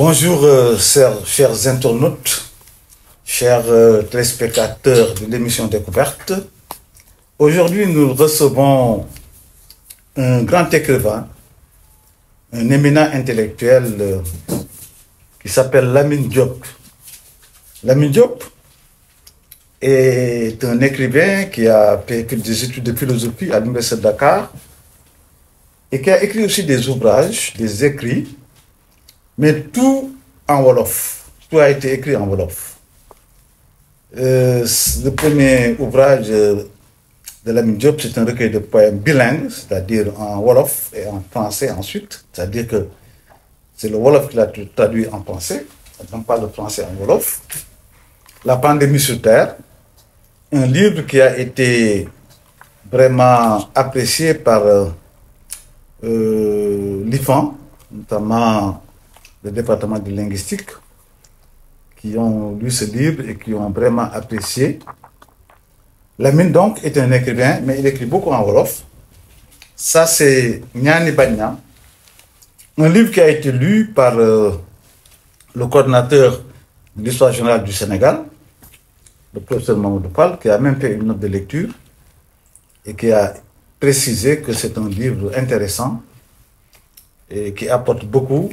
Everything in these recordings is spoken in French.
Bonjour, chers internautes, chers téléspectateurs de l'émission Découverte. Aujourd'hui, nous recevons un grand écrivain, un éminent intellectuel qui s'appelle Lamine Diop. Lamine Diop est un écrivain qui a fait des études de philosophie à l'Université de Dakar et qui a écrit aussi des ouvrages, des écrits, mais tout en Wolof. Tout a été écrit en Wolof. Le premier ouvrage de Lamine Diop, c'est un recueil de poèmes bilingues, c'est-à-dire en Wolof et en français ensuite. C'est-à-dire que c'est le Wolof qui l'a traduit en français. On parle le français en Wolof. La pandémie sur Terre, un livre qui a été vraiment apprécié par l'IFAN, notamment le département de linguistique, qui ont lu ce livre et qui ont vraiment apprécié. Lamine donc est un écrivain, mais il écrit beaucoup en Wolof. Ça c'est Nyani Bagna, un livre qui a été lu par le coordinateur de l'histoire générale du Sénégal, le professeur Mamadou Fall, qui a même fait une note de lecture et qui a précisé que c'est un livre intéressant et qui apporte beaucoup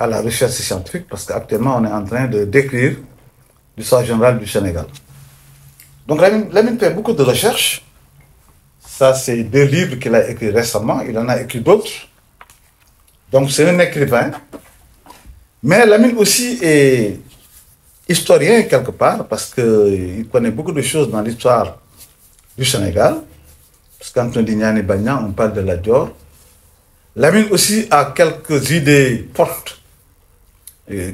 à la recherche scientifique, parce qu'actuellement on est en train de décrire l'histoire générale du Sénégal. Donc Lamine fait beaucoup de recherches. Ça, c'est 2 livres qu'il a écrits récemment. Il en a écrit d'autres. Donc c'est un écrivain. Mais Lamine aussi est historien quelque part, parce qu'il connaît beaucoup de choses dans l'histoire du Sénégal. Parce que quand on dit Nyani Bagna, on parle de la Dior. Lamine aussi a quelques idées fortes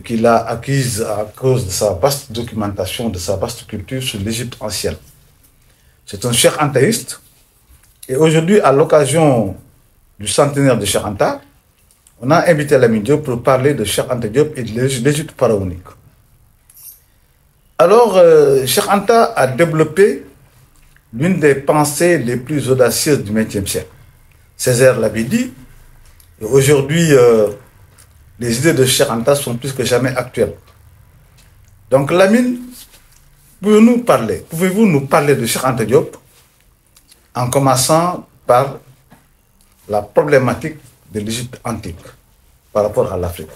qu'il a acquises à cause de sa vaste documentation, de sa vaste culture sur l'Égypte ancienne. C'est un Cheikh Antaïste. Et aujourd'hui, à l'occasion du centenaire de Cheikh Anta, on a invité Lamine Diop pour parler de Cheikh Anta Diop et de l'Égypte pharaonique. Alors, Cheikh Anta a développé l'une des pensées les plus audacieuses du XXe siècle. Césaire l'avait dit, et aujourd'hui, les idées de Cheikh Anta sont plus que jamais actuelles. Donc Lamine, pouvez-vous nous parler de Cheikh Anta Diop en commençant par la problématique de l'Égypte antique par rapport à l'Afrique?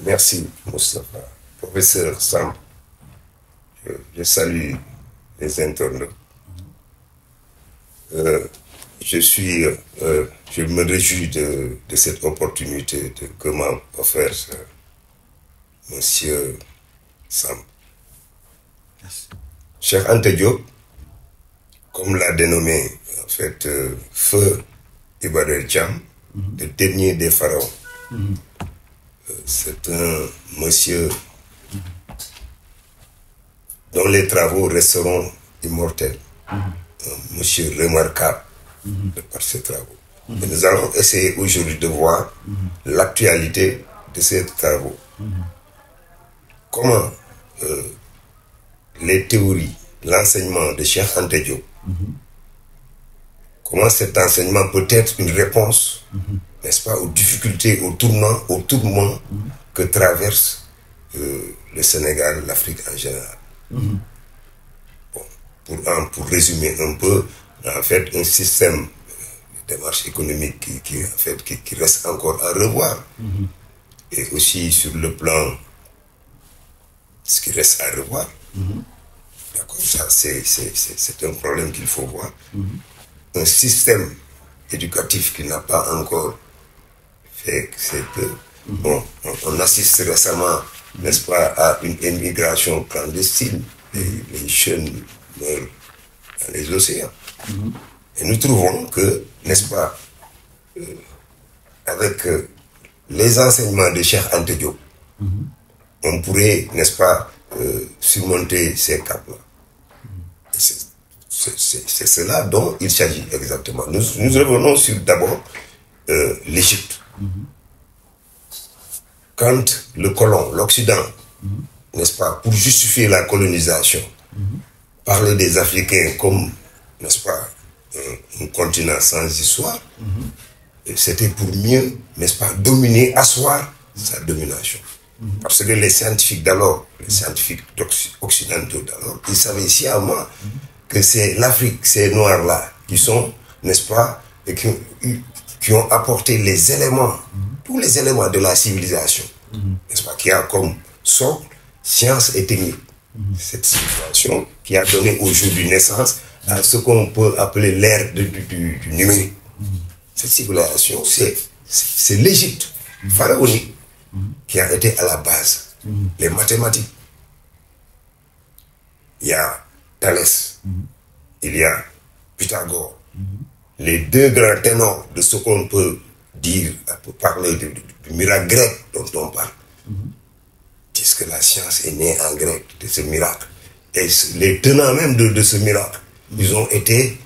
Merci Moustapha. Professeur Sam, je salue les internautes. Je me réjouis de cette opportunité que m'a offert Monsieur Sam. Merci. Cheikh Anta Diop, comme l'a dénommé en fait Feu Iba Der Thiam, le dernier des pharaons. C'est un monsieur dont les travaux resteront immortels. Un monsieur remarquable par ses travaux. Et nous allons essayer aujourd'hui de voir l'actualité de ces travaux. Comment les théories, l'enseignement de Cheikh Anta Diop, comment cet enseignement peut être une réponse, n'est-ce pas, aux difficultés, aux tourments que traverse le Sénégal, l'Afrique en général. Bon, pour résumer un peu, en fait, un système de démarche économique qui reste encore à revoir. Et aussi sur le plan, ce qui reste à revoir. D'accord, ça c'est un problème qu'il faut voir. Un système éducatif qui n'a pas encore fait, c'est que, bon, on assiste récemment, n'est-ce pas, à une immigration clandestine. Les jeunes meurent dans les océans. Et nous trouvons que, n'est-ce pas, avec les enseignements de Cheikh Anta Diop, on pourrait, n'est-ce pas, surmonter ces caps-là. C'est cela dont il s'agit exactement. Nous revenons sur d'abord l'Égypte. Quand le colon, l'Occident, n'est-ce pas, pour justifier la colonisation, parler des Africains comme, n'est-ce pas, un continent sans histoire, c'était pour mieux, n'est-ce pas, dominer, asseoir sa domination. Parce que les scientifiques d'alors, les scientifiques occidentaux d'alors, ils savaient sciemment que c'est l'Afrique, ces Noirs-là, qui sont, n'est-ce pas, et qui ont apporté les éléments, tous les éléments de la civilisation, n'est-ce pas, qui a comme socle science et technique. Cette civilisation qui a donné aujourd'hui naissance à ce qu'on peut appeler l'ère du numérique. Cette civilisation, c'est l'Égypte pharaonique qui a été à la base. Les mathématiques. Il y a Thalès, il y a Pythagore. Les deux grands ténors de ce qu'on peut dire, pour parler du miracle grec dont on parle, disent que la science est née en grec, de ce miracle. Et les tenants même de ce miracle, ils ont été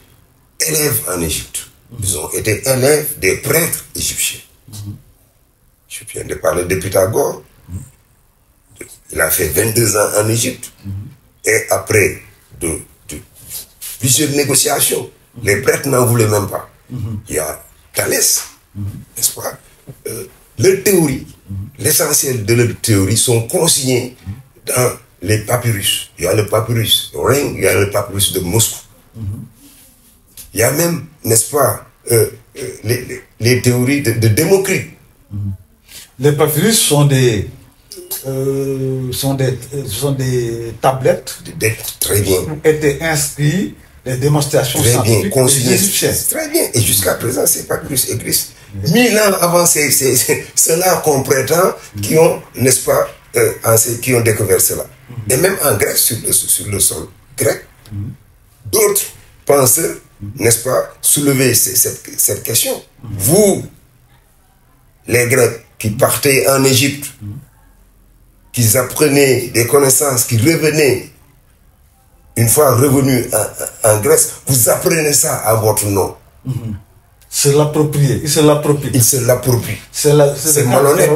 élèves en Égypte. Ils ont été élèves des prêtres égyptiens. Je viens de parler de Pythagore. Il a fait 22 ans en Égypte. Et après de plusieurs négociations, les prêtres n'en voulaient même pas. Il y a Thalès, n'est-ce pas? Leur théorie, l'essentiel de leur théorie sont consignés dans les papyrus. Il y a le papyrus Ring, il y a le papyrus de Moscou. Il y a même, n'est-ce pas, les théories de Démocrite. Les papyrus sont des tablettes très bien. où étaient inscrits les démonstrations très scientifiques bien, des Égyptiens. Très bien. Et jusqu'à présent, ces papyrus existent. 1000 ans avant, c'est ceux-là qu'on prétend qui ont, n'est-ce pas, qui ont découvert cela. Et même en Grèce, sur le sol grec, d'autres penseurs, n'est-ce pas, soulever cette question. Vous, les Grecs qui partaient en Égypte, qui apprenaient des connaissances, qui revenaient, une fois revenus en Grèce, vous apprenez ça à votre nom. Se l'approprier, il se l'approprie. Il se l'approprie. C'est malhonnête.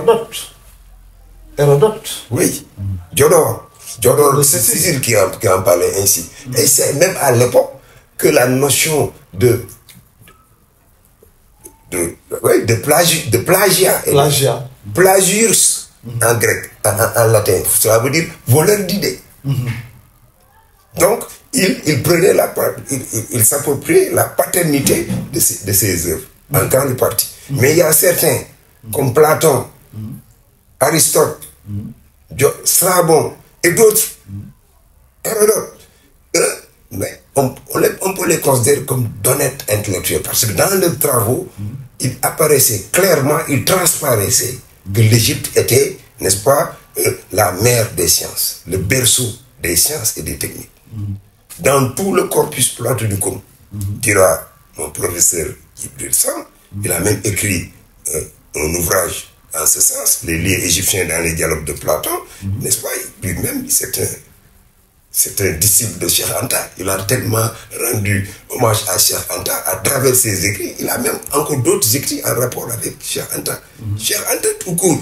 Hérodote. Oui. Diodore de Sicile qui en parlait ainsi. Et c'est même à l'époque que la notion de plagiat. Plagius en grec, en latin. Ça veut dire voleur d'idées. Donc, il prenait il s'appropriait la paternité de ses œuvres, en grande partie. Mais il y a certains, comme Platon, Aristote, Strabon et d'autres, Hérodote, mais on peut les considérer comme d'honnêtes intellectuels, parce que dans leurs travaux, il apparaissait clairement, il transparaissait que l'Égypte était, n'est-ce pas, la mère des sciences, le berceau des sciences et des techniques. Dans tout le corpus platonicum, dira mon professeur Ibril Sam, il a même écrit un ouvrage en ce sens, les liens égyptiens dans les dialogues de Platon, n'est-ce pas? Lui-même, c'est un disciple de Cheikh Anta. Il a tellement rendu hommage à Cheikh Anta à travers ses écrits. Il a même encore d'autres écrits en rapport avec Cheikh Anta. Cheikh Anta tout court,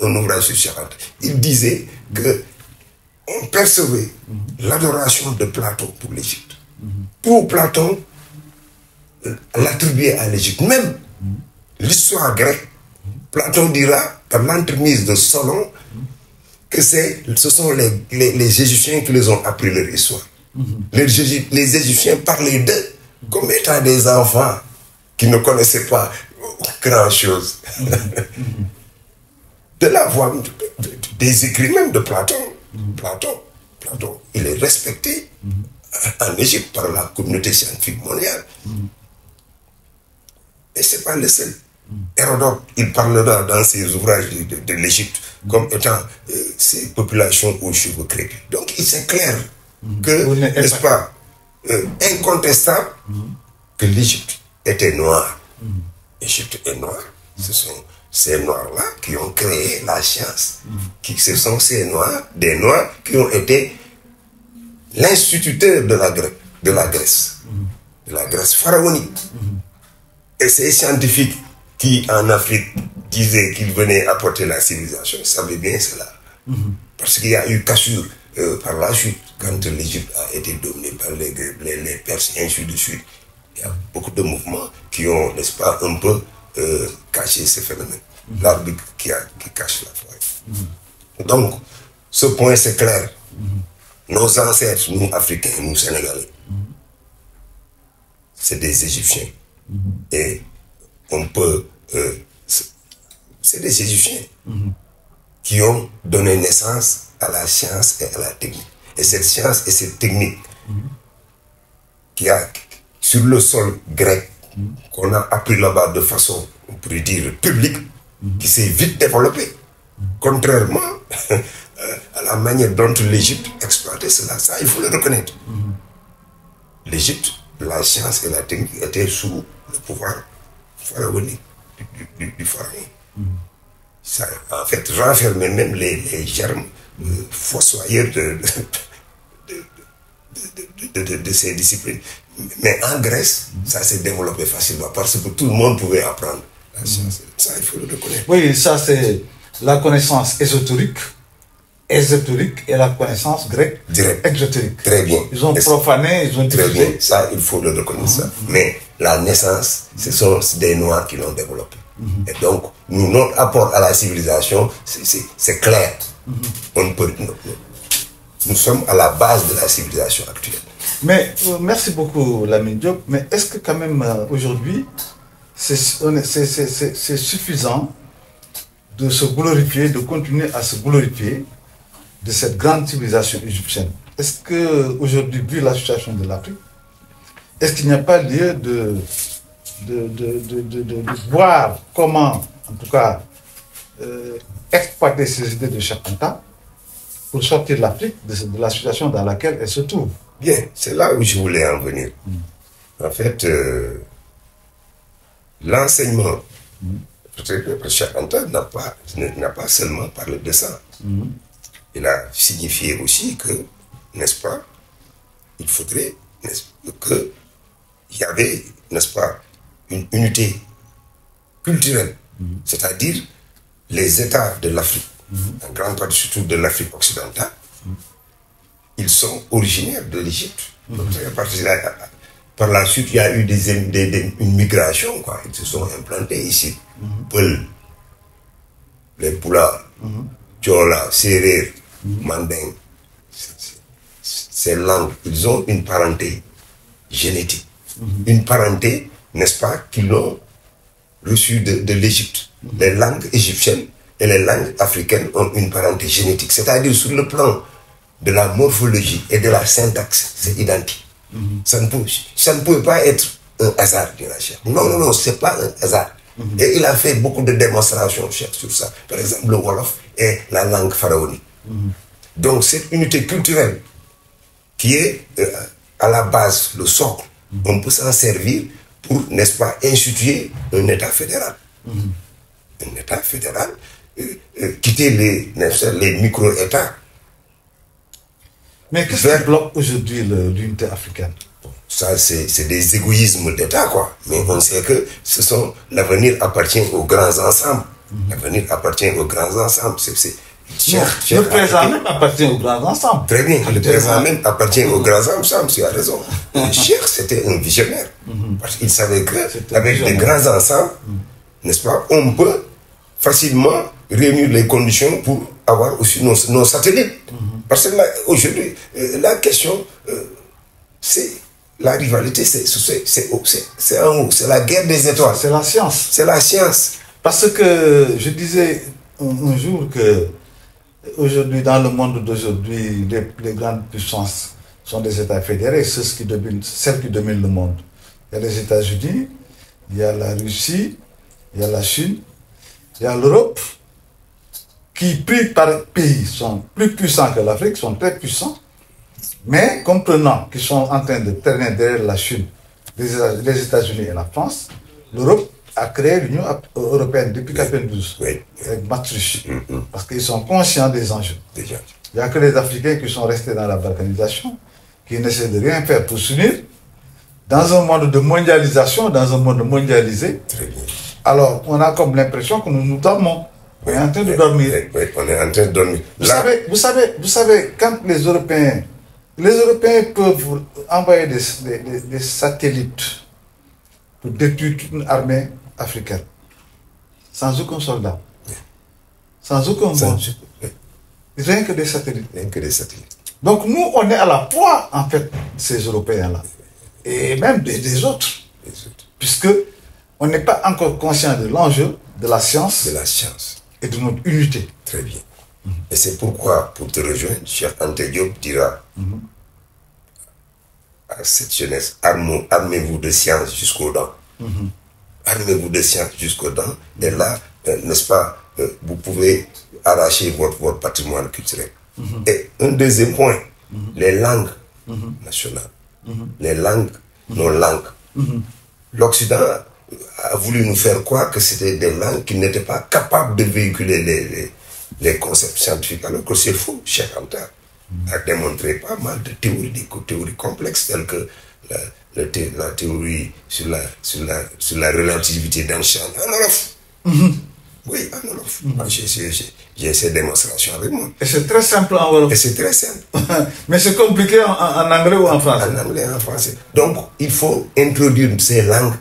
un ouvrage sur Cheikh Anta. Il disait que on percevait l'adoration de Platon pour l'Égypte. Pour Platon, l'attribuer à l'Égypte. Même l'histoire grecque, Platon dira, par l'entremise de Solon, que ce sont les Égyptiens qui les ont appris leur histoire. Les Égyptiens parlaient d'eux comme étant des enfants qui ne connaissaient pas grand-chose. De la voix, des écrits même de Platon. Platon, il est respecté en Égypte par la communauté scientifique mondiale. Et ce n'est pas le seul. Hérodote, il parlera dans ses ouvrages de l'Égypte comme étant ces populations aux cheveux crépus. Donc il est clair que, n'est-ce pas, incontestable, que l'Égypte était noire. L'Égypte est noire. Ce sont ces noirs-là qui ont créé la science. Ce sont ces noirs, des noirs qui ont été l'instituteur de la Grèce pharaonique. Et ces scientifiques qui, en Afrique, disaient qu'ils venaient apporter la civilisation, savaient bien cela. Parce qu'il y a eu cassure par la suite, quand l'Égypte a été dominée par les Perses, et ainsi de suite. Il y a beaucoup de mouvements qui ont, n'est-ce pas, un peu caché ces phénomènes. l'arbre qui cache la forêt. Donc, ce point, c'est clair. Nos ancêtres, nous, Africains, nous, Sénégalais, c'est des Égyptiens. Et on peut... c'est des Égyptiens qui ont donné naissance à la science et à la technique. Et cette science et cette technique qui a, sur le sol grec, qu'on a appris là-bas de façon, on pourrait dire, publique, qui s'est vite développée. Contrairement à la manière dont l'Égypte exploitait cela. Ça, il faut le reconnaître. L'Égypte, la science et la technique étaient sous le pouvoir pharaonique du pharaon. Ça, en fait, renfermait même les germes fossoyeurs de ces disciplines. Mais en Grèce, ça s'est développé facilement parce que tout le monde pouvait apprendre la science. Ça, il faut le reconnaître. Oui, ça c'est la connaissance ésotérique et la connaissance grecque exotérique. Très bien. Ils ont profané, ils ont très diffusé. bien. Ça, il faut le reconnaître. Ça. Mais la naissance, ce sont des Noirs qui l'ont développé. Et donc, notre apport à la civilisation, c'est clair. Nous sommes à la base de la civilisation actuelle. Mais merci beaucoup, Lamine Diop. Mais est-ce que quand même aujourd'hui, c'est suffisant de se glorifier, de continuer à se glorifier de cette grande civilisation égyptienne? Est-ce qu'aujourd'hui, vu la situation de l'Afrique, est-ce qu'il n'y a pas lieu de voir comment, en tout cas, exploiter ces idées de Cheikh Anta pour sortir l'Afrique de la situation dans laquelle elle se trouve? Bien, c'est là où je voulais en venir. En fait, l'enseignement, Cheikh Anta n'a pas seulement parlé de ça. Il a signifié aussi que, n'est-ce pas, il faudrait qu'il y avait, n'est-ce pas, une unité culturelle, c'est-à-dire les États de l'Afrique, en grande partie surtout de l'Afrique occidentale, ils sont originaires de l'Égypte. Par la suite, il y a eu une migration, quoi. Ils se sont implantés ici. Peul, les Pula, Diola, Serer, Manding, ces langues, ils ont une parenté génétique. Une parenté, n'est-ce pas, qu'ils ont reçue de l'Égypte. Les langues égyptiennes et les langues africaines ont une parenté génétique. C'est-à-dire sur le plan de la morphologie et de la syntaxe, c'est identique. Ça ne peut pas être un hasard, dit la chef. Non, c'est pas un hasard. Et il a fait beaucoup de démonstrations, chef, sur ça. Par exemple, le Wolof est la langue pharaonique. Donc, cette unité culturelle qui est à la base, le socle, on peut s'en servir pour, n'est-ce pas, instituer un État fédéral. Un État fédéral, quitter les micro-États. Mais qu'est-ce qui bloque aujourd'hui l'unité africaine? Ça, c'est des égoïsmes d'État, quoi. Mais on sait que l'avenir appartient aux grands ensembles. L'avenir appartient aux grands ensembles. Le présent même appartient aux grands ensembles. Très bien, le présent même appartient aux grands ensembles, tu as raison. Le Cheikh, c'était un visionnaire. Parce qu'il savait qu'avec des grands ensembles, n'est-ce pas, on peut facilement réunir les conditions pour avoir aussi nos satellites. Parce que aujourd'hui, la question, c'est la rivalité, c'est en haut, c'est la guerre des étoiles. C'est la science. C'est la science. Parce que je disais un jour que aujourd'hui, dans le monde d'aujourd'hui, les grandes puissances sont des États fédérés, celles qui dominent le monde. Il y a les États-Unis, il y a la Russie, il y a la Chine, il y a l'Europe, qui, pris par pays, sont plus puissants que l'Afrique, sont très puissants, mais comprenant qu'ils sont en train de traîner derrière la Chine, les États-Unis et la France, l'Europe a créé l'Union européenne depuis 1992, avec Maastricht, parce qu'ils sont conscients des enjeux. Il n'y a que les Africains qui sont restés dans la balkanisation, qui n'essaient de rien faire pour s'unir, dans un monde de mondialisation, dans un monde mondialisé. Alors, on a comme l'impression que nous dormons. On est en train de dormir. On est en train de dormir. Vous savez, quand les Européens peuvent envoyer des satellites pour détruire toute une armée africaine. sans aucun soldat, sans aucun Ça, bombe, oui, rien que des satellites. rien que des satellites. Donc nous, on est à la poire, en fait, ces Européens-là, et même des autres, Les autres. puisque on n'est pas encore conscient de l'enjeu de la science De la science. et de notre unité. Très bien. Et c'est pourquoi, pour te rejoindre, Cheikh Anta Diop dira à cette jeunesse, armez-vous de science jusqu'aux dents. Armez-vous de science jusqu'aux dents. Et là, n'est-ce pas, vous pouvez arracher votre patrimoine culturel. Et un deuxième point, les langues nationales. Les langues, nos langues. L'Occident a voulu nous faire croire que c'était des langues qui n'étaient pas capables de véhiculer les concepts scientifiques, alors que c'est faux. Cheikh Anta a démontré pas mal de théories complexes telles que la théorie sur la relativité d'Einstein en Wolof. Oui, en Wolof. Moi, j'ai ces démonstrations avec moi. Et c'est très simple en Wolof. Et c'est très simple. Mais c'est compliqué en anglais ou en français. En anglais et en français. Donc, il faut introduire ces langues,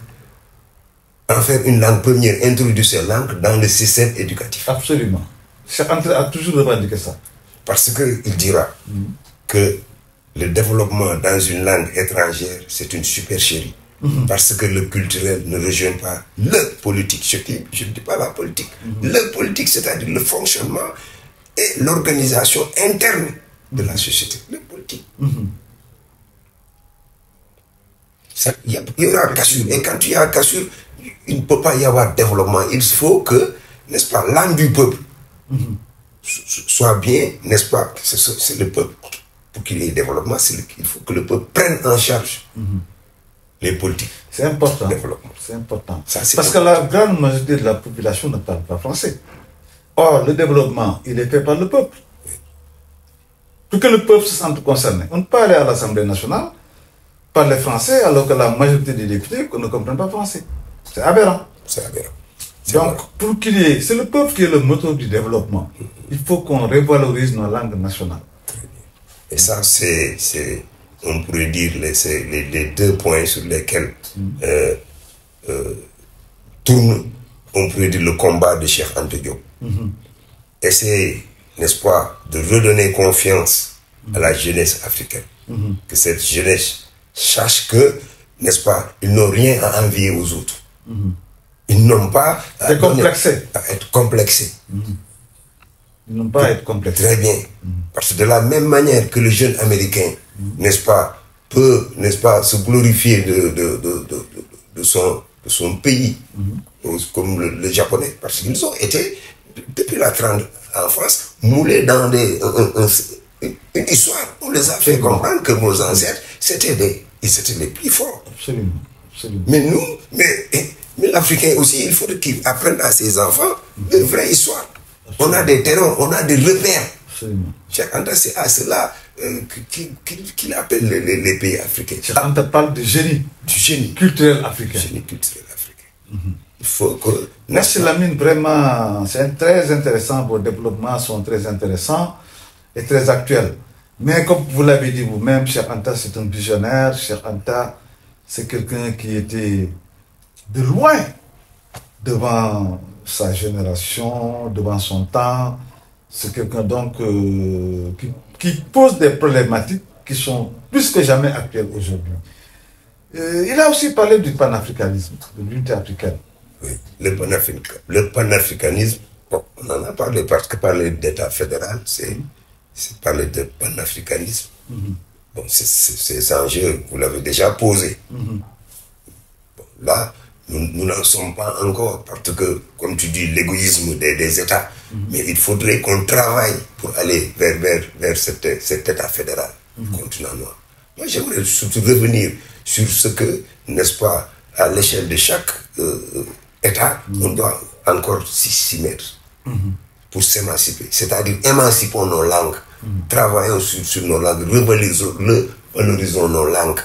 en faire une langue première, introduire ces langues dans le système éducatif. Absolument. Cheikh Anta a toujours revendiqué ça. Parce qu'il dira que le développement dans une langue étrangère, c'est une supercherie. Parce que le culturel ne rejoint pas le politique. Je ne dis pas la politique. Le politique, c'est-à-dire le fonctionnement et l'organisation interne de la société. Le politique. Il y aura cassure. Et quand il y a cassure, il ne peut pas y avoir développement. Il faut que, n'est-ce pas, l'âme du peuple soit bien, n'est-ce pas, c'est le peuple. Pour qu'il y ait développement, il faut que le peuple prenne en charge les politiques. C'est important. Développement. C'est important. Ça, c'est Parce que la grande majorité de la population ne parle pas français. Or, le développement, il est fait par le peuple. Pour que le peuple se sente concerné. On ne peut pas aller à l'Assemblée nationale, parler français, alors que la majorité des députés ne comprennent pas français. C'est aberrant. C'est aberrant. Donc, pour qu'il y ait, c'est le peuple qui est le moteur du développement. Il faut qu'on revalorise nos langues nationales. Très bien. Et ça, c'est on pourrait dire, les deux points sur lesquels tourne, on pourrait dire, le combat de Cheikh Anta Diop. Essayer, n'est-ce pas, de redonner confiance à la jeunesse africaine. Que cette jeunesse sache que, n'est-ce pas, ils n'ont rien à envier aux autres. Ils n'ont pas à être complexés. Ils n'ont pas à être complexés. Très bien. Parce que de la même manière que le jeune américain, n'est-ce pas, peut, n'est-ce pas, se glorifier de son pays, comme le japonais, parce qu'ils ont été, depuis la grande enfance, moulés dans une histoire. On les a fait comprendre que nos ancêtres, ils étaient les plus forts. Absolument. Absolument. Mais nous, mais l'Africain aussi, il faut qu'il apprenne à ses enfants une vraie histoire. On a des terrains, on a des repères. Absolument. Cheikh Anta, c'est à cela qu'il appelle les pays africains. Cheikh Anta parle de génie. Du génie culturel africain. Génie culturel africain. Il faut que... Merci Lamine, vraiment, c'est très intéressant, vos développements sont très intéressants et très actuels. Mais comme vous l'avez dit vous-même, Cheikh Anta c'est un visionnaire, Cheikh Anta c'est quelqu'un qui était de loin devant sa génération, devant son temps. C'est quelqu'un donc qui pose des problématiques qui sont plus que jamais actuelles aujourd'hui. Il a aussi parlé du panafricanisme, de l'unité africaine. Oui, le panafricanisme, bon, on en a parlé parce que parler d'État fédéral, c'est parler de panafricanisme. Bon, ces enjeux, vous l'avez déjà posé. Bon, là, nous n'en sommes pas encore parce que, comme tu dis, l'égoïsme des États. Mais il faudrait qu'on travaille pour aller vers cet État fédéral du continent noir. Moi, j'aimerais surtout revenir sur ce que, n'est-ce pas, à l'échelle de chaque État, on doit encore s'y mettre pour s'émanciper. C'est-à-dire, émancipons nos langues, travaillons sur nos langues, valorisons nos langues.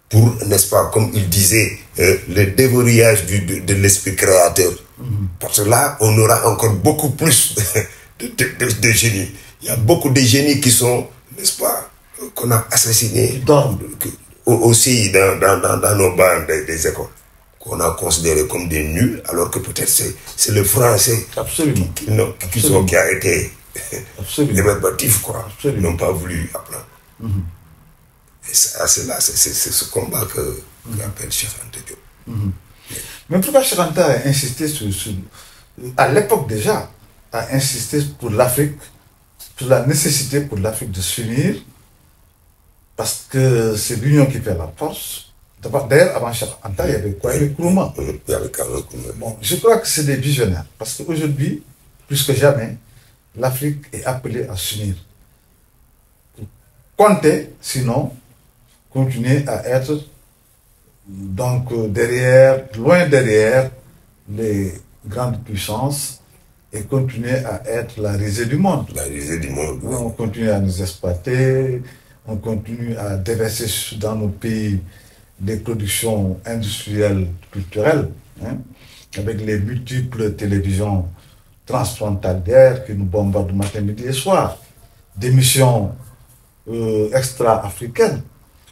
Pour, n'est-ce pas, comme il disait, le déverrouillage de l'esprit créateur. Parce que là, on aura encore beaucoup plus de génies. Il y a beaucoup de génies qui sont, n'est-ce pas, qu'on a assassinés aussi dans nos bancs des écoles. qu'on a considérés comme des nuls, alors que peut-être c'est le français qui a été rébarbatif, quoi. Ils n'ont pas voulu apprendre. Et c'est là, c'est ce combat que appelle Cheikh Anta Diop. Mais pourquoi Cheikh Anta a insisté à l'époque déjà, a insisté pour l'Afrique, sur la nécessité pour l'Afrique de s'unir, parce que c'est l'union qui fait la force. D'ailleurs, avant Cheikh Anta, il y avait quoi? Il y avait Nkrumah. Bon, je crois que c'est des visionnaires, parce qu'aujourd'hui, plus que jamais, l'Afrique est appelée à s'unir. Compter, sinon, continuer à être donc loin derrière les grandes puissances et continuer à être la risée du monde. La risée du monde. Oui. On continue à nous exploiter, on continue à déverser dans nos pays des productions industrielles, culturelles, hein, avec les multiples télévisions transfrontalières qui nous bombardent matin, midi et soir, d'émissions extra-africaines,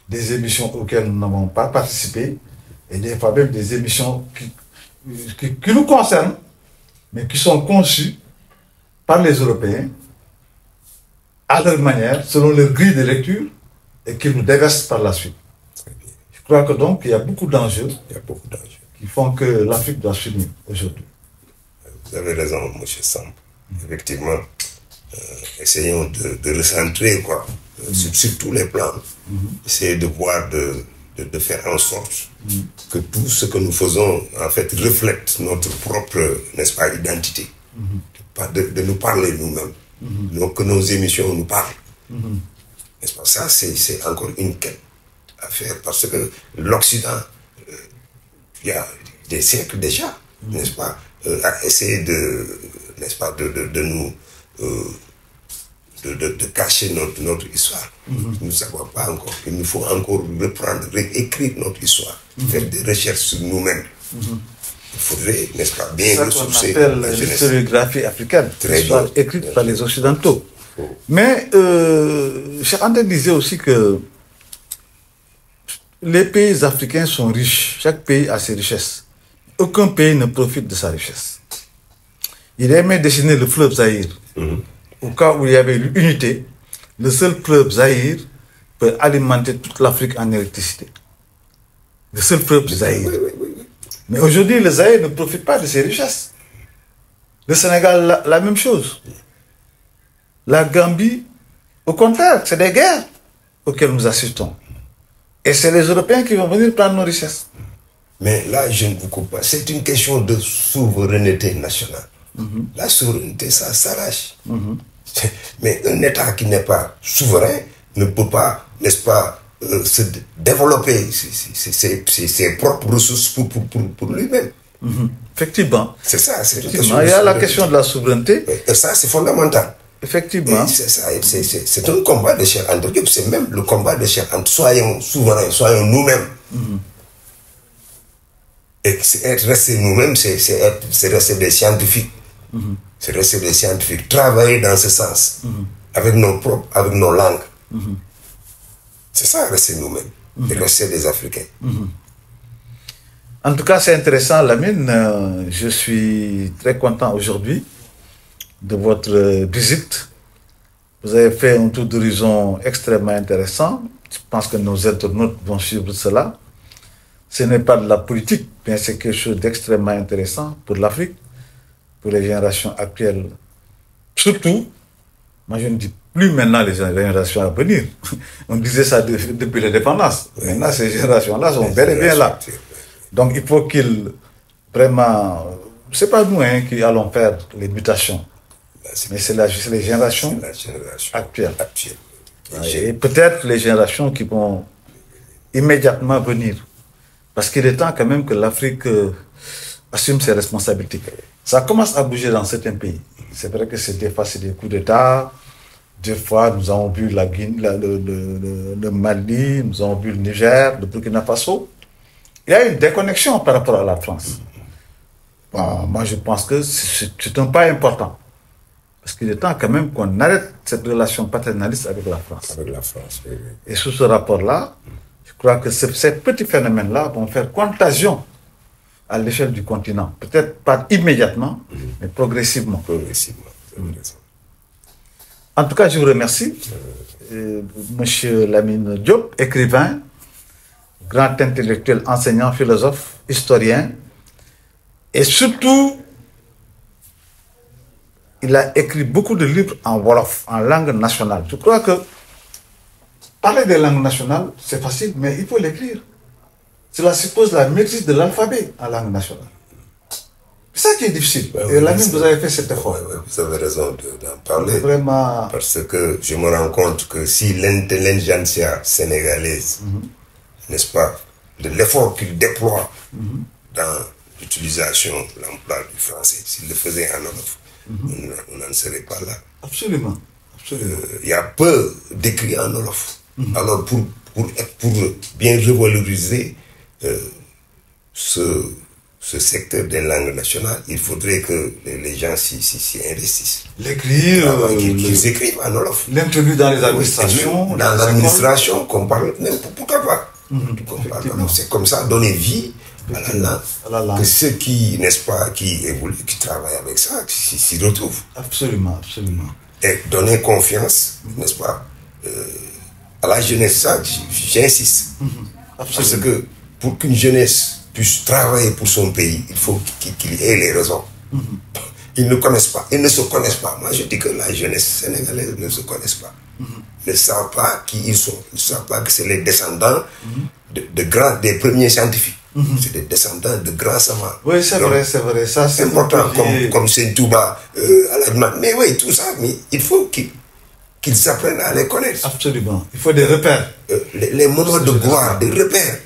des émissions auxquelles nous n'avons pas participé, et des fois même des émissions qui nous concernent, mais qui sont conçues par les Européens, à leur manière, selon leur grille de lecture, et qui nous déversent par la suite. Je crois que donc il y a beaucoup d'enjeux qui font que l'Afrique doit s'unir aujourd'hui. Vous avez raison, M. Samb. Effectivement, essayons de recentrer, quoi, sur tous les plans. Essayer de voir, de faire en sorte que tout ce que nous faisons, en fait, reflète notre propre, n'est-ce pas, identité. De nous parler nous-mêmes. Donc que nos émissions nous parlent. N'est-ce pas? Ça, c'est encore une quête à faire, parce que l'Occident, il y a des siècles déjà, n'est-ce pas, a essayé n'est-ce pas, de nous de cacher notre histoire. Nous ne savons pas encore. Il nous faut encore reprendre, réécrire notre histoire, faire des recherches sur nous-mêmes. Il faudrait, n'est-ce pas, bien ressourcer la l'historiographie africaine, l'histoire écrite par les Occidentaux. Mais Cheikh Anta disait aussi que les pays africains sont riches, chaque pays a ses richesses. Aucun pays ne profite de sa richesse. Il aimait dessiner le fleuve Zaïre. Au cas où il y avait l'unité, le seul fleuve Zaïre peut alimenter toute l'Afrique en électricité. Le seul fleuve Zaïre. Mais aujourd'hui, le Zaïre ne profite pas de ses richesses. Le Sénégal, la même chose. La Gambie, au contraire, c'est des guerres auxquelles nous assistons. Et c'est les Européens qui vont venir prendre nos richesses. Mais là, je ne vous coupe pas. C'est une question de souveraineté nationale. La souveraineté, ça s'arrache. Mais un État qui n'est pas souverain ne peut pas, n'est-ce pas, se développer ses propres ressources pour lui-même. Effectivement. C'est ça, c'est une question. Il y a la question de la souveraineté. Et ça, c'est fondamental. Effectivement. C'est un combat de Cheikh Anta Diop, c'est même le combat de Cheikh Anta. Soyons souverains, soyons nous-mêmes. Et être resté nous-mêmes, c'est rester des scientifiques. C'est rester des scientifiques. Travailler dans ce sens, avec nos langues. C'est ça, rester nous-mêmes. Et rester des Africains. En tout cas, c'est intéressant, Lamine. Je suis très content aujourd'hui de votre visite. Vous avez fait un tour d'horizon extrêmement intéressant. Je pense que nos internautes vont suivre cela. Ce n'est pas de la politique, mais c'est quelque chose d'extrêmement intéressant pour l'Afrique, pour les générations actuelles. Surtout, moi je ne dis plus maintenant les générations à venir. On disait ça depuis l'indépendance. Maintenant, ces générations-là sont bel et bien là. Donc il faut qu'ils, vraiment, c'est pas nous qui allons faire les mutations. Mais c'est les générations actuelles. Et peut-être les générations qui vont immédiatement venir. Parce qu'il est temps quand même que l'Afrique assume ses responsabilités. Ça commence à bouger dans certains pays. C'est vrai que des fois c'est des coups d'État. Des fois nous avons vu le Mali, nous avons vu le Niger, le Burkina Faso. Il y a une déconnexion par rapport à la France. Bon, moi je pense que c'est un pas important. Parce qu'il est temps quand même qu'on arrête cette relation paternaliste avec la France. Avec la France, oui. Et sous ce rapport-là, je crois que ces petits phénomènes-là vont faire contagion à l'échelle du continent. Peut-être pas immédiatement, mais progressivement. Progressivement. En tout cas, je vous remercie. Monsieur Lamine Diop, écrivain, grand intellectuel, enseignant, philosophe, historien, et surtout, il a écrit beaucoup de livres en Wolof, en langue nationale. Je crois que parler des langues nationales, c'est facile, mais il faut l'écrire. Cela suppose la maîtrise de l'alphabet en langue nationale. C'est ça qui est difficile. Et Lamine, vous avez fait cet effort. Vous avez raison d'en parler. Vraiment. Parce que je me rends compte que si l'intelligentsia sénégalaise, n'est-ce pas, de l'effort qu'il déploie dans l'utilisation, l'emploi du français, s'il le faisait en Wolof, on n'en serait pas là. Absolument. Il y a peu d'écrits en Wolof. Alors, pour bien revaloriser ce secteur des langues nationales, il faudrait que les gens s'y investissent. L'écrire, qu'ils écrivent en Wolof. L'introduire dans les administrations. Dans l'administration, qu'on parle même, pourquoi pas. C'est comme ça, donner vie à la langue. Que ceux qui, n'est-ce pas, qui évoluent, qui travaillent avec ça, s'y retrouvent. Absolument. Et donner confiance, n'est-ce pas, à la jeunesse, ça, j'insiste. Parce que pour qu'une jeunesse puisse travailler pour son pays, il faut qu'il ait les raisons. Ils ne connaissent pas, ils ne se connaissent pas. Moi, je dis que la jeunesse sénégalaise ne se connaissent pas. Ils ne savent pas qui ils sont. Ils ne savent pas que c'est les descendants des premiers scientifiques. C'est des descendants de grands savants. Oui, c'est vrai. Ça, c'est important, comme Seigne Touba, mais oui, tout ça, mais il faut qu'ils apprennent à les connaître. Absolument. Il faut des repères. Les moments de gloire, des repères.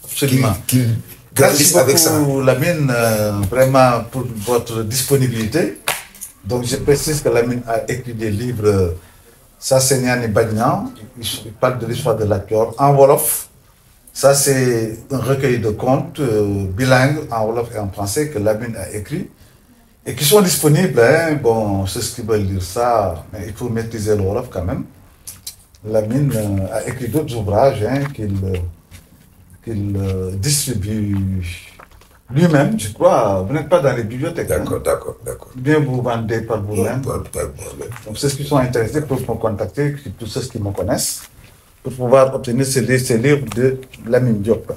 Absolument. Qu'ils grandissent avec ça. Merci beaucoup, Lamine, vraiment pour votre disponibilité. Donc, je précise que Lamine a écrit des livres, Sassenyan et Bagnan, il parle de l'histoire de la Dior en Wolof. Ça, c'est un recueil de contes bilingues en Wolof et en français que Lamine a écrit et qui sont disponibles. Bon, ceux qui veulent lire ça, mais il faut maîtriser le Wolof quand même. Lamine a écrit d'autres ouvrages qu'il distribue lui-même, je crois. Vous n'êtes pas dans les bibliothèques. D'accord. Bien vous vendez par vous-même. Donc, ceux qui sont intéressés peuvent me contacter, tous ceux qui me connaissent, pour pouvoir obtenir ces livres de Lamine Diop.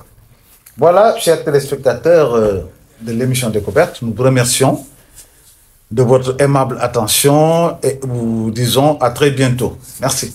Voilà, chers téléspectateurs de l'émission Découverte, nous vous remercions de votre aimable attention et vous disons à très bientôt. Merci.